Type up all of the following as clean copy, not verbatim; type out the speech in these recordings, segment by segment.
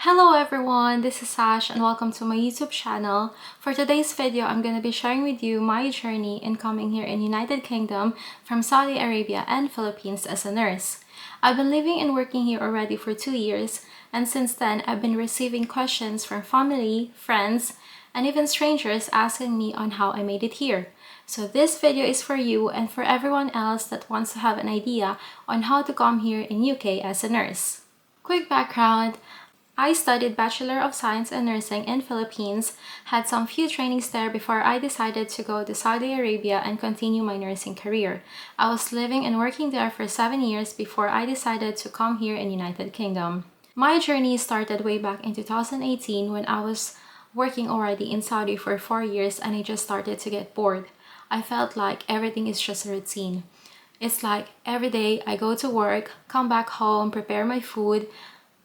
Hello everyone, this is Sash and welcome to my YouTube channel. For today's video, I'm going to be sharing with you my journey in coming here in United Kingdom from Saudi Arabia and Philippines as a nurse. I've been living and working here already for 2 years, and since then I've been receiving questions from family, friends, and even strangers asking me on how I made it here. So this video is for you and for everyone else that wants to have an idea on how to come here in UK as a nurse. Quick background. I studied Bachelor of Science in Nursing in Philippines, had some few trainings there before I decided to go to Saudi Arabia and continue my nursing career. I was living and working there for 7 years before I decided to come here in United Kingdom. My journey started way back in 2018 when I was working already in Saudi for 4 years and I just started to get bored. I felt like everything is just a routine. It's like every day I go to work, come back home, prepare my food,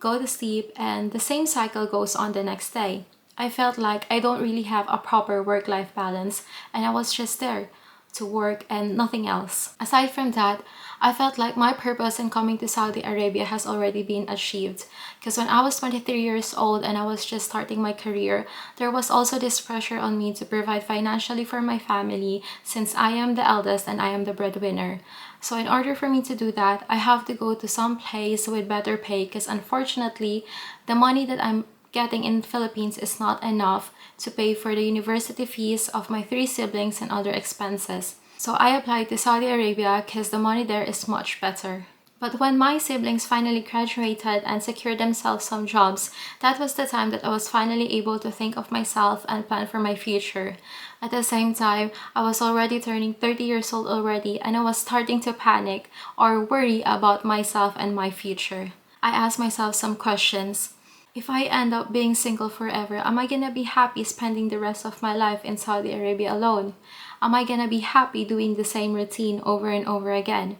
go to sleep, and the same cycle goes on the next day. I felt like I don't really have a proper work-life balance and I was just there to work and nothing else. Aside from that, I felt like my purpose in coming to Saudi Arabia has already been achieved, because when I was 23 years old and I was just starting my career, there was also this pressure on me to provide financially for my family since I am the eldest and I am the breadwinner. So in order for me to do that, I have to go to some place with better pay, because unfortunately, the money that I'm getting in the Philippines is not enough to pay for the university fees of my 3 siblings and other expenses. So I applied to Saudi Arabia because the money there is much better. But when my siblings finally graduated and secured themselves some jobs, that was the time that I was finally able to think of myself and plan for my future. At the same time, I was already turning 30 years old already and I was starting to panic or worry about myself and my future. I asked myself some questions. If I end up being single forever, am I gonna be happy spending the rest of my life in Saudi Arabia alone? Am I gonna be happy doing the same routine over and over again?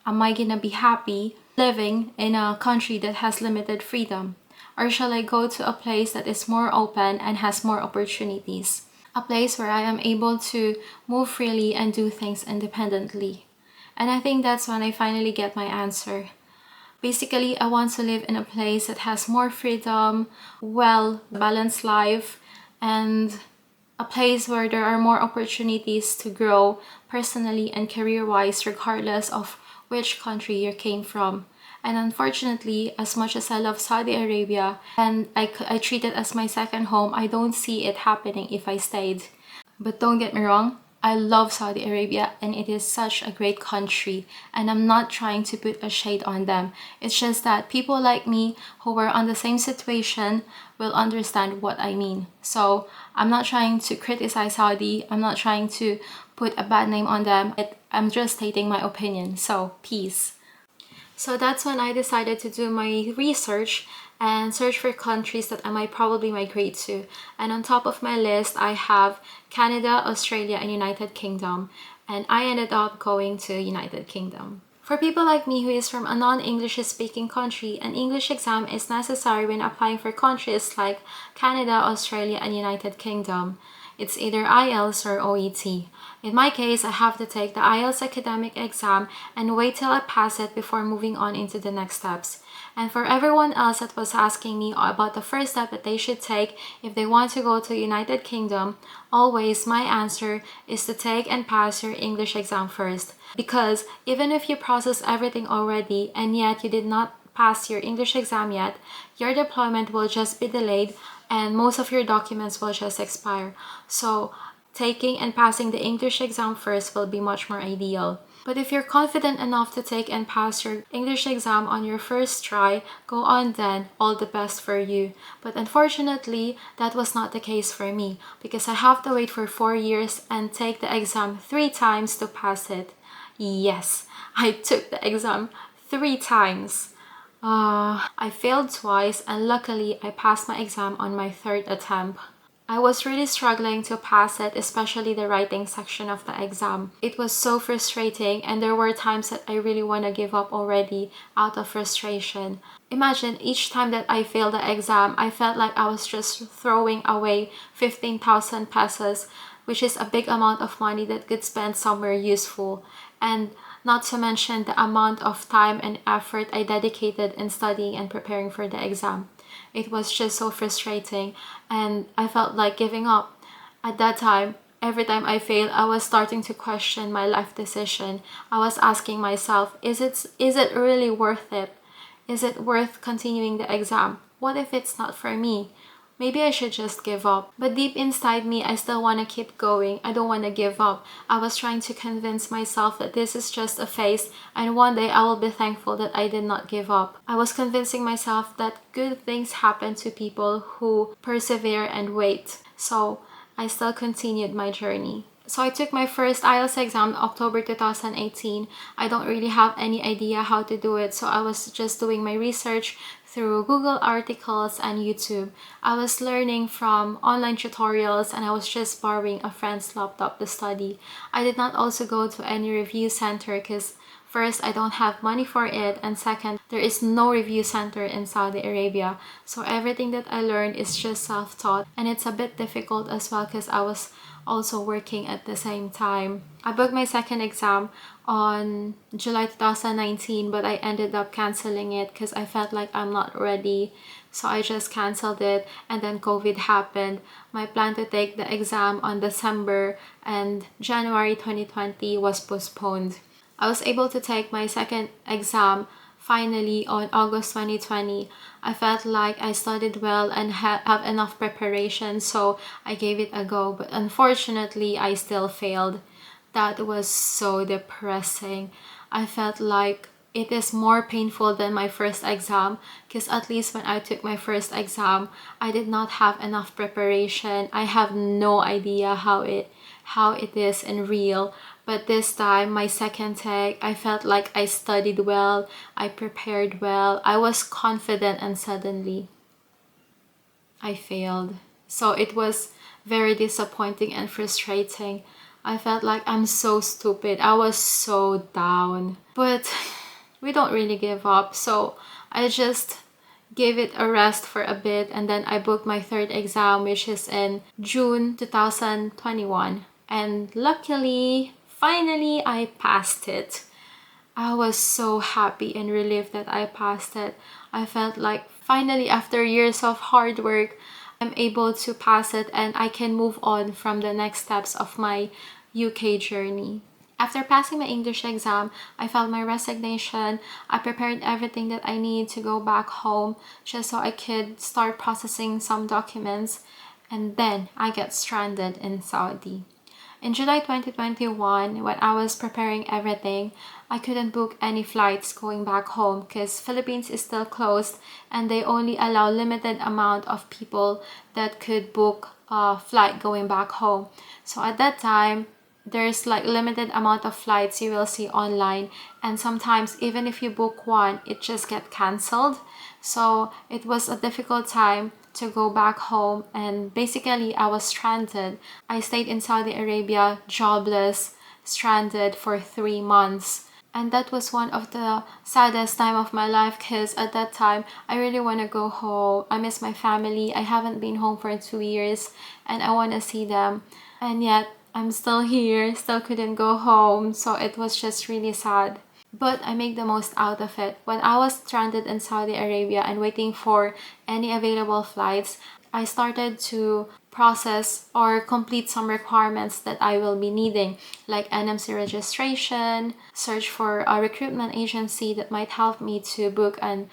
Am I gonna be happy living in a country that has limited freedom? Or shall I go to a place that is more open and has more opportunities? A place where I am able to move freely and do things independently. And I think that's when I finally get my answer. Basically, I want to live in a place that has more freedom, well-balanced life, and a place where there are more opportunities to grow personally and career-wise regardless of which country you came from. And unfortunately, as much as I love Saudi Arabia and I treat it as my second home, I don't see it happening if I stayed. But don't get me wrong, I love Saudi Arabia and it is such a great country, and I'm not trying to put a shade on them. It's just that people like me who were on the same situation will understand what I mean. So I'm not trying to criticize Saudi, I'm not trying to put a bad name on them. I'm just stating my opinion, so peace. So that's when I decided to do my research and search for countries that I might probably migrate to. And on top of my list, I have Canada, Australia, and United Kingdom. And I ended up going to United Kingdom. For people like me who is from a non-English speaking country, an English exam is necessary when applying for countries like Canada, Australia, and United Kingdom. It's either IELTS or OET. In my case, I have to take the IELTS academic exam and wait till I pass it before moving on into the next steps. And for everyone else that was asking me about the first step that they should take if they want to go to United Kingdom, always my answer is to take and pass your English exam first. Because even if you process everything already and yet you did not pass your English exam yet, your deployment will just be delayed and most of your documents will just expire. So taking and passing the English exam first will be much more ideal. But if you're confident enough to take and pass your English exam on your first try, go on then, all the best for you. But unfortunately, that was not the case for me because I have to wait for 4 years and take the exam 3 times to pass it. Yes, I took the exam 3 times. I failed twice and luckily I passed my exam on my 3rd attempt. I was really struggling to pass it, especially the writing section of the exam. It was so frustrating and there were times that I really want to give up already out of frustration. Imagine each time that I failed the exam, I felt like I was just throwing away 15,000 pesos, which is a big amount of money that could spend somewhere useful. And not to mention the amount of time and effort I dedicated in studying and preparing for the exam. It was just so frustrating and I felt like giving up. At that time, every time I failed, I was starting to question my life decision. I was asking myself, is it really worth it? Is it worth continuing the exam? What if it's not for me? Maybe I should just give up. But deep inside me, I still want to keep going. I don't want to give up. I was trying to convince myself that this is just a phase and one day I will be thankful that I did not give up. I was convincing myself that good things happen to people who persevere and wait. So I still continued my journey. So I took my first IELTS exam October 2018. I don't really have any idea how to do it, so I was just doing my research through Google articles and YouTube. I was learning from online tutorials and I was just borrowing a friend's laptop to study. I did not also go to any review center because first, I don't have money for it, and second, there is no review center in Saudi Arabia. So everything that I learned is just self-taught, and it's a bit difficult as well because I was also working at the same time. I booked my second exam on July 2019, but I ended up canceling it because I felt like I'm not ready. So I just canceled it, and then COVID happened. My plan to take the exam on December and January 2020 was postponed. I was able to take my second exam finally on August 2020. I felt like I studied well and have enough preparation, so I gave it a go. But unfortunately, I still failed. That was so depressing. I felt like it is more painful than my first exam because at least when I took my first exam, I did not have enough preparation. I have no idea how it is in real. But this time, my second take, I felt like I studied well, I prepared well, I was confident, and suddenly I failed. So it was very disappointing and frustrating. I felt like I'm so stupid. I was so down. But we don't really give up. So I just gave it a rest for a bit, and then I booked my third exam, which is in June 2021. And luckily, finally, I passed it. I was so happy and relieved that I passed it. I felt like finally, after years of hard work, I'm able to pass it and I can move on from the next steps of my UK journey. After passing my English exam, I filed my resignation. I prepared everything that I need to go back home just so I could start processing some documents, and then I get stranded in Saudi. In July 2021, when I was preparing everything, I couldn't book any flights going back home because Philippines is still closed and they only allow limited amount of people that could book a flight going back home. So at that time, there's like limited amount of flights you will see online, and sometimes even if you book one, it just get cancelled. So it was a difficult time to go back home, and basically I was stranded. I stayed in Saudi Arabia jobless, stranded for 3 months. And that was one of the saddest time of my life because at that time I really want to go home. I miss my family. I haven't been home for 2 years and I want to see them. And yet I'm still here, still couldn't go home. So it was just really sad. But I make the most out of it. When I was stranded in Saudi Arabia and waiting for any available flights, I started to process or complete some requirements that I will be needing, like NMC registration, search for a recruitment agency that might help me to book a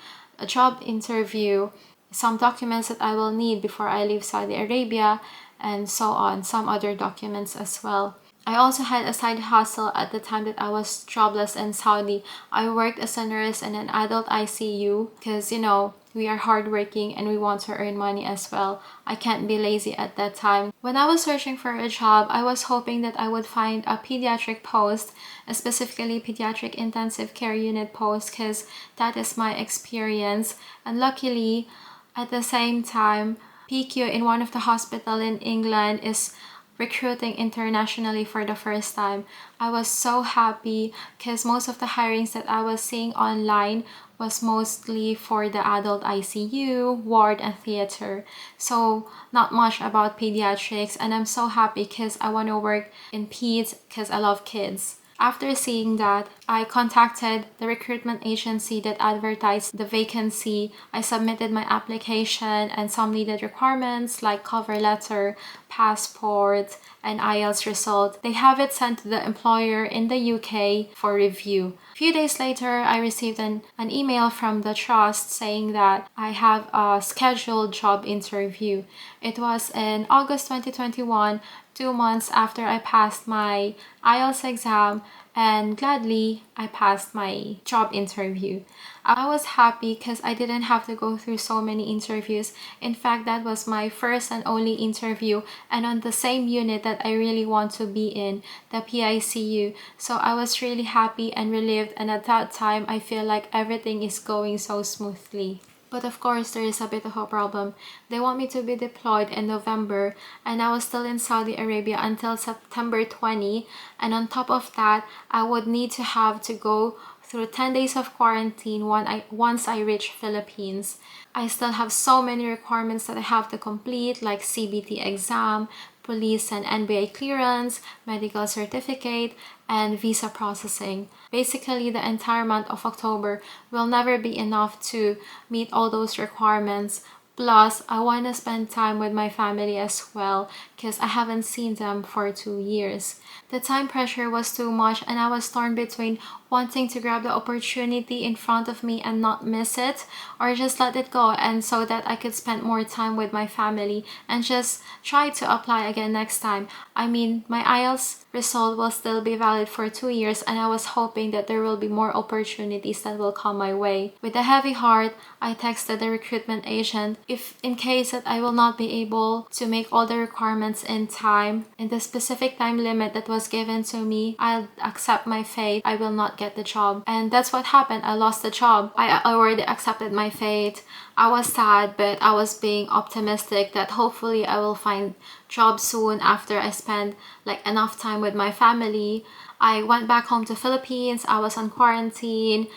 job interview, some documents that I will need before I leave Saudi Arabia, and so on, some other documents as well. I also had a side hustle at the time that I was jobless in Saudi. I worked as a nurse in an adult ICU because, you know, we are hardworking and we want to earn money as well. I can't be lazy at that time. When I was searching for a job, I was hoping that I would find a pediatric post, specifically pediatric intensive care unit post, because that is my experience. And luckily, at the same time, PQ in one of the hospital in England is recruiting internationally for the first time. I was so happy because most of the hirings that I was seeing online was mostly for the adult ICU, ward, and theater. So not much about pediatrics, and I'm so happy because I want to work in peds because I love kids. After seeing that, I contacted the recruitment agency that advertised the vacancy. I submitted my application and some needed requirements like cover letter, passport, and IELTS result. They have it sent to the employer in the UK for review. A few days later, I received an email from the trust saying that I have a scheduled job interview. It was in August 2021, 2 months after I passed my IELTS exam, and gladly I passed my job interview. I was happy because I didn't have to go through so many interviews. In fact, that was my first and only interview, and on the same unit that I really want to be in, the PICU. So I was really happy and relieved, and at that time I feel like everything is going so smoothly. But of course, there is a bit of a problem. They want me to be deployed in November, and I was still in Saudi Arabia until September 20. And on top of that, I would need to have to go through 10 days of quarantine once I reach Philippines. I still have so many requirements that I have to complete, like CBT exam, police and NBA clearance, medical certificate, and visa processing. Basically, the entire month of October will never be enough to meet all those requirements. Plus, I want to spend time with my family as well because I haven't seen them for 2 years. The time pressure was too much, and I was torn between wanting to grab the opportunity in front of me and not miss it, or just let it go and so that I could spend more time with my family and just try to apply again next time. I mean, my IELTS result will still be valid for 2 years, and I was hoping that there will be more opportunities that will come my way. With a heavy heart, I texted the recruitment agent if in case that I will not be able to make all the requirements in time, in the specific time limit that was given to me, I'll accept my fate. I will not get the job. And that's what happened. I lost the job. I already accepted my fate. I was sad, but I was being optimistic that hopefully I will find job soon after I spend like enough time with my family. I went back home to Philippines. I was on quarantine,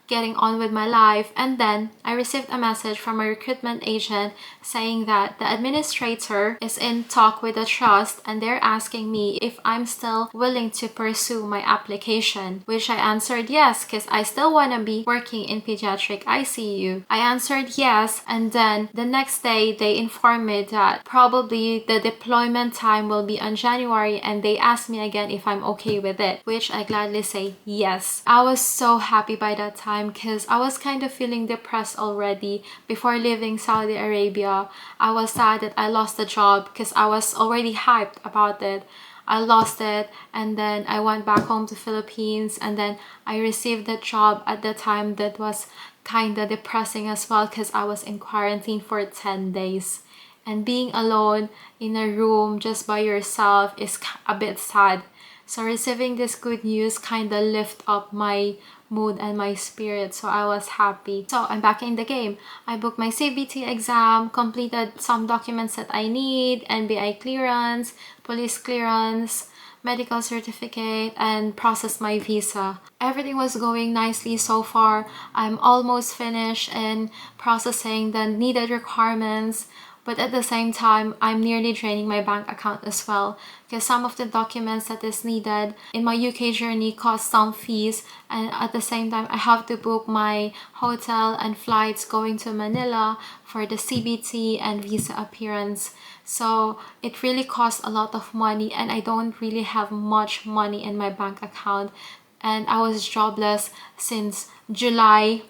getting on with my life, and then I received a message from a recruitment agent saying that the administrator is in talk with the trust and they're asking me if I'm still willing to pursue my application, which I answered yes because I still want to be working in pediatric ICU. I answered yes, and then the next day they informed me that probably the deployment time will be on January, and they asked me again if I'm okay with it, which I gladly say yes. I was so happy by that time because I was kind of feeling depressed already before leaving Saudi Arabia. I was sad that I lost the job because I was already hyped about it. I lost it, and then I went back home to Philippines, and then I received the job at the time that was kind of depressing as well because I was in quarantine for 10 days. And being alone in a room just by yourself is a bit sad. So receiving this good news kind of lift up my mood and my spirit, so I was happy. So I'm back in the game. I booked my CBT exam, completed some documents that I need, NBI clearance, police clearance, medical certificate, and processed my visa. Everything was going nicely so far. I'm almost finished in processing the needed requirements. But at the same time, I'm nearly draining my bank account as well because some of the documents that is needed in my UK journey cost some fees, and at the same time I have to book my hotel and flights going to Manila for the CBT and visa appearance. So it really costs a lot of money, and I don't really have much money in my bank account, and I was jobless since July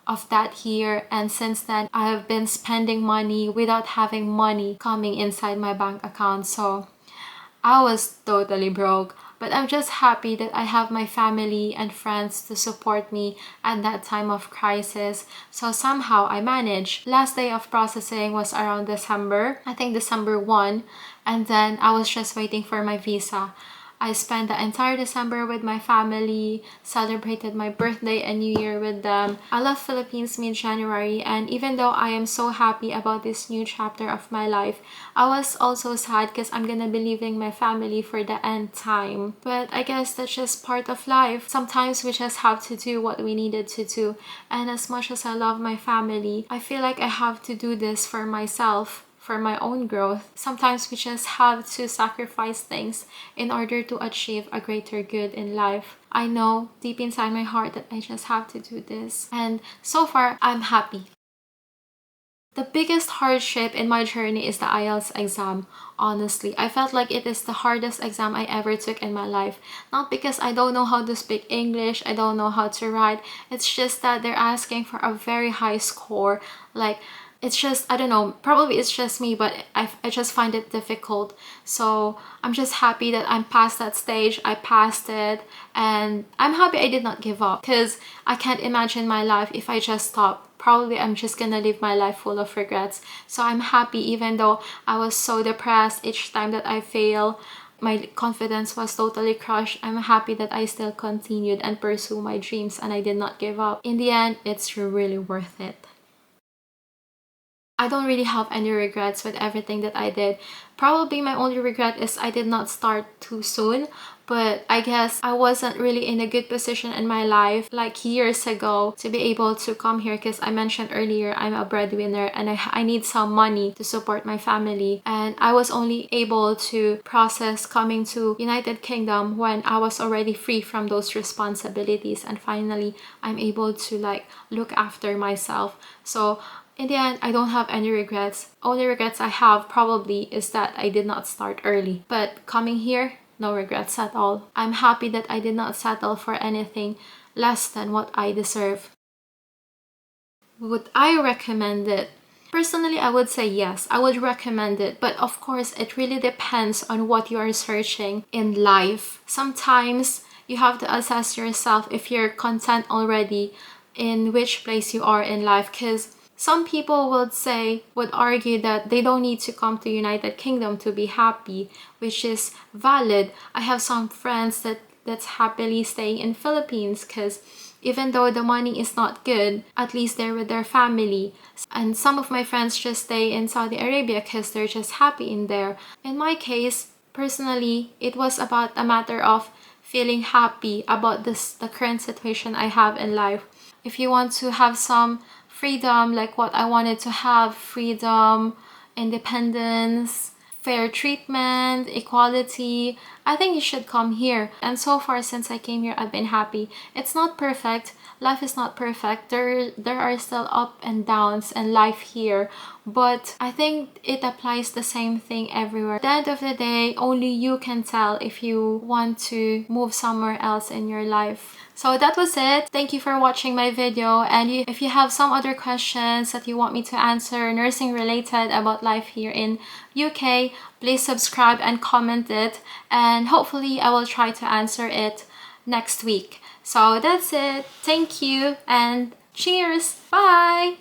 of that year, and since then I have been spending money without having money coming inside my bank account. So I was totally broke, but I'm just happy that I have my family and friends to support me at that time of crisis. So somehow I managed. Last day of processing was around December, I think December 1, and then I was just waiting for my visa. I spent the entire December with my family, celebrated my birthday and New Year with them. I left Philippines mid-January, and even though I am so happy about this new chapter of my life, I was also sad because I'm gonna be leaving my family for the end time. But I guess that's just part of life. Sometimes we just have to do what we needed to do. And as much as I love my family, I feel like I have to do this for myself, for my own growth. Sometimes we just have to sacrifice things in order to achieve a greater good in life. I know deep inside my heart that I just have to do this, and so far I'm happy. The biggest hardship in my journey is the IELTS exam, honestly. I felt like it is the hardest exam I ever took in my life. Not because I don't know how to speak English, I don't know how to write. It's just that they're asking for a very high score. Like, it's just, I don't know, probably it's just me, but I just find it difficult. So I'm just happy that I'm past that stage. I passed it, and I'm happy I did not give up, because I can't imagine my life if I just stopped. Probably I'm just gonna live my life full of regrets. So I'm happy, even though I was so depressed each time that I fail, my confidence was totally crushed. I'm happy that I still continued and pursue my dreams and I did not give up. In the end, it's really worth it. I don't really have any regrets with everything that I did. Probably my only regret is I did not start too soon, but I guess I wasn't really in a good position in my life like years ago to be able to come here, because I mentioned earlier I'm a breadwinner and I need some money to support my family, and I was only able to process coming to United Kingdom when I was already free from those responsibilities, and finally I'm able to like look after myself. So in the end, I don't have any regrets. Only regrets I have probably is that I did not start early. But coming here, no regrets at all. I'm happy that I did not settle for anything less than what I deserve. Would I recommend it? Personally, I would say yes, I would recommend it. But of course, it really depends on what you are searching in life. Sometimes you have to assess yourself if you're content already in which place you are in life, because some people would argue that they don't need to come to United Kingdom to be happy, which is valid. I have some friends that's happily staying in Philippines, because even though the money is not good, at least they're with their family. And some of my friends just stay in Saudi Arabia because they're just happy in there. In my case, personally, it was about a matter of feeling happy about the current situation I have in life. If you want to have some freedom, like what I wanted to have, freedom, independence, fair treatment, equality, I think you should come here. And so far, since I came here, I've been happy. It's not perfect. Life is not perfect. There are still up and downs in life here, but I think it applies the same thing everywhere. At the end of the day, only you can tell if you want to move somewhere else in your life. So that was it. Thank you for watching my video, and if you have some other questions that you want me to answer, nursing related, about life here in UK, please subscribe and comment it, and hopefully I will try to answer it next week. So that's it. Thank you and cheers. Bye.